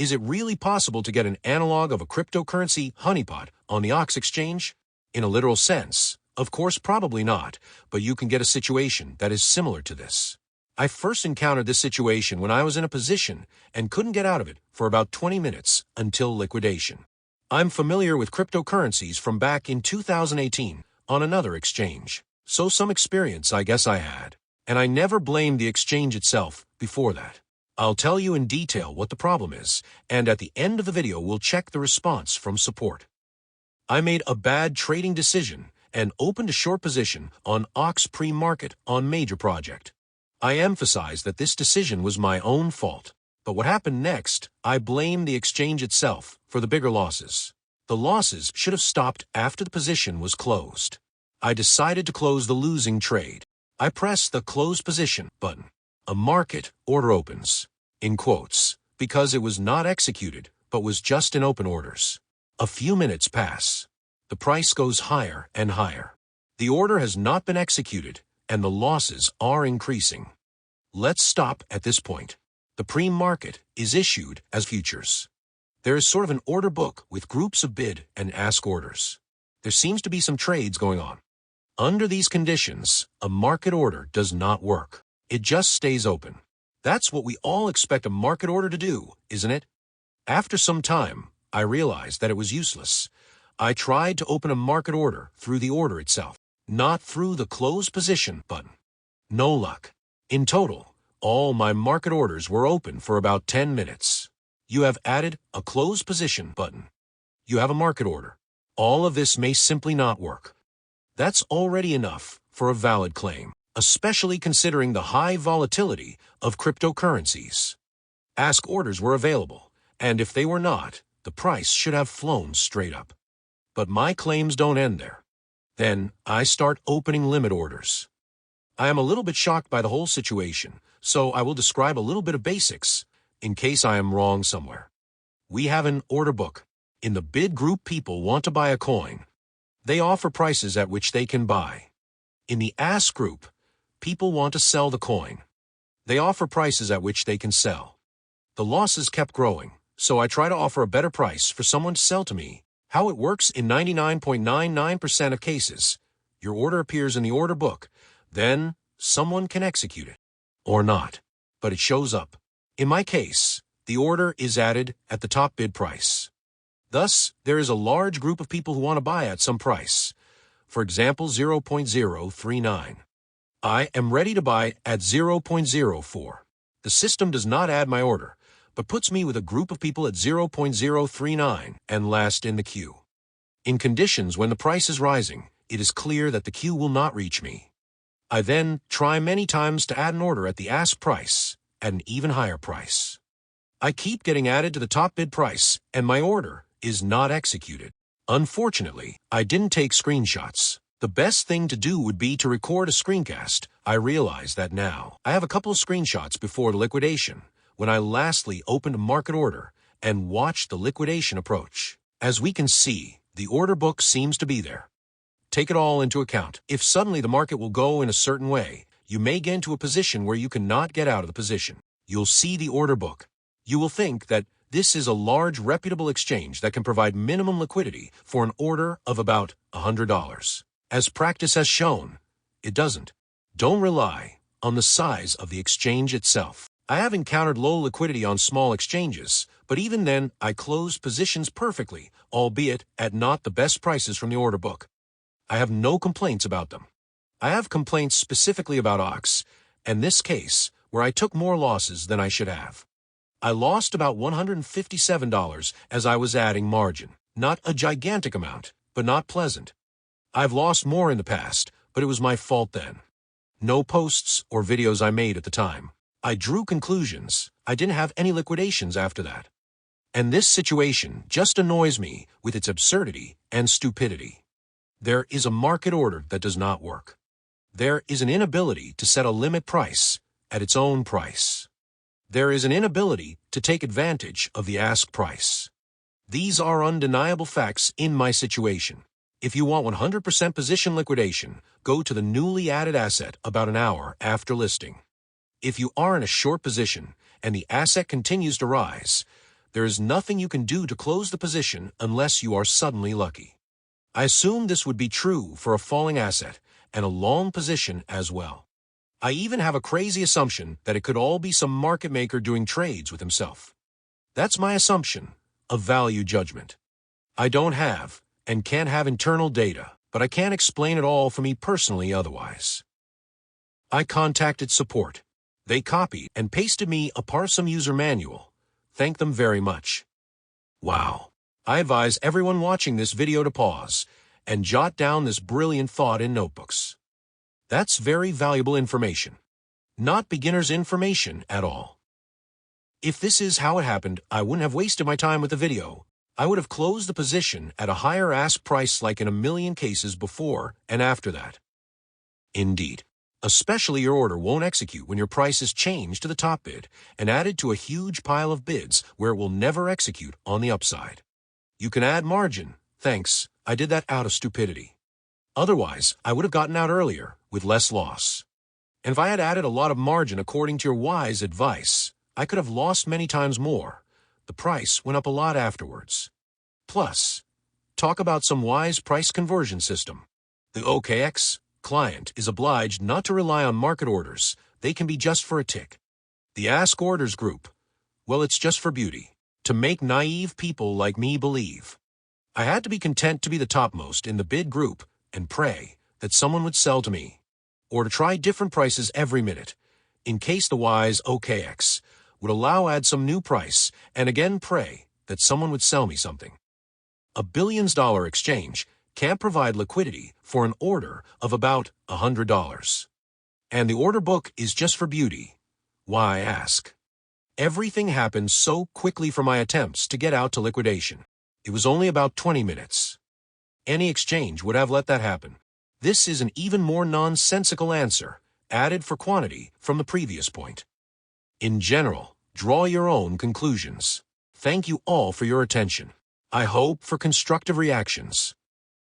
Is it really possible to get an analog of a cryptocurrency honeypot on the OX exchange? In a literal sense, of course probably not, but you can get a situation that is similar to this. I first encountered this situation when I was in a position and couldn't get out of it for about 20 minutes until liquidation. I'm familiar with cryptocurrencies from back in 2018 on another exchange, so some experience I guess I had, and I never blamed the exchange itself before that. I'll tell you in detail what the problem is, and at the end of the video we'll check the response from support. I made a bad trading decision and opened a short position on OX pre-market on major project. I emphasize that this decision was my own fault, but what happened next, I blame the exchange itself for the bigger losses. The losses should have stopped after the position was closed. I decided to close the losing trade. I press the close position button. A market order opens, in quotes, because it was not executed, but was just in open orders. A few minutes pass. The price goes higher and higher. The order has not been executed, and the losses are increasing. Let's stop at this point. The pre-market is issued as futures. There is sort of an order book with groups of bid and ask orders. There seems to be some trades going on. Under these conditions, a market order does not work. It just stays open. That's what we all expect a market order to do, isn't it? After some time, I realized that it was useless. I tried to open a market order through the order itself, not through the close position button. No luck. In total, all my market orders were open for about 10 minutes. You have added a close position button. You have a market order. All of this may simply not work. That's already enough for a valid claim, especially considering the high volatility of cryptocurrencies. Ask orders were available, and if they were not, the price should have flown straight up. But my claims don't end there. Then I start opening limit orders. I am a little bit shocked by the whole situation, so I will describe a little bit of basics in case I am wrong somewhere. We have an order book. In the bid group, people want to buy a coin. They offer prices at which they can buy. In the ask group, people want to sell the coin. They offer prices at which they can sell. The losses kept growing, so I try to offer a better price for someone to sell to me. How it works in 99.99% of cases, your order appears in the order book, then someone can execute it. Or not, but it shows up. In my case, the order is added at the top bid price. Thus, there is a large group of people who want to buy at some price. For example, 0.039. I am ready to buy at 0.04. The system does not add my order, but puts me with a group of people at 0.039 and last in the queue. In conditions when the price is rising, it is clear that the queue will not reach me. I then try many times to add an order at the ask price, at an even higher price. I keep getting added to the top bid price, and my order is not executed. Unfortunately, I didn't take screenshots. The best thing to do would be to record a screencast. I realize that now. I have a couple of screenshots before the liquidation, when I lastly opened a market order and watched the liquidation approach. As we can see, the order book seems to be there. Take it all into account. If suddenly the market will go in a certain way, you may get into a position where you cannot get out of the position. You'll see the order book. You will think that this is a large reputable exchange that can provide minimum liquidity for an order of about $100. As practice has shown, it doesn't. Don't rely on the size of the exchange itself. I have encountered low liquidity on small exchanges, but even then I closed positions perfectly, albeit at not the best prices from the order book. I have no complaints about them. I have complaints specifically about OX, and this case, where I took more losses than I should have. I lost about $157 as I was adding margin. Not a gigantic amount, but not pleasant. I've lost more in the past, but it was my fault then. No posts or videos I made at the time. I drew conclusions. I didn't have any liquidations after that. And this situation just annoys me with its absurdity and stupidity. There is a market order that does not work. There is an inability to set a limit price at its own price. There is an inability to take advantage of the ask price. These are undeniable facts in my situation. If you want 100% position liquidation, go to the newly added asset about an hour after listing. If you are in a short position and the asset continues to rise, There is nothing you can do to close the position unless you are suddenly lucky. I assumed this would be true for a falling asset and a long position as well. I even have a crazy assumption that it could all be some market maker doing trades with himself. That's my assumption, a value judgment. I don't have and can't have internal data, but I can't explain it all for me personally otherwise. I contacted support. They copied and pasted me a Parsum user manual. Thank them very much. Wow. I advise everyone watching this video to pause and jot down this brilliant thought in notebooks. That's very valuable information. Not beginner's information at all. If this is how it happened, I wouldn't have wasted my time with the video. I would have closed the position at a higher ask price like in a million cases before and after that. Indeed. Especially your order won't execute when your price is changed to the top bid and added to a huge pile of bids where it will never execute on the upside. You can add margin. Thanks, I did that out of stupidity. Otherwise, I would have gotten out earlier with less loss. And if I had added a lot of margin according to your wise advice, I could have lost many times more. The price went up a lot afterwards. Plus, talk about some wise price conversion system. The OKX client is obliged not to rely on market orders. They can be just for a tick. The Ask Orders group, well, it's just for beauty, to make naive people like me believe. I had to be content to be the topmost in the bid group and pray that someone would sell to me, or to try different prices every minute, in case the wise OKX would allow add some new price, and again pray that someone would sell me something. A billions-dollar exchange can't provide liquidity for an order of about $100. And the order book is just for beauty. Why ask? Everything happened so quickly for my attempts to get out to liquidation. It was only about 20 minutes. Any exchange would have let that happen. This is an even more nonsensical answer, added for quantity from the previous point. In general, draw your own conclusions. Thank you all for your attention. I hope for constructive reactions.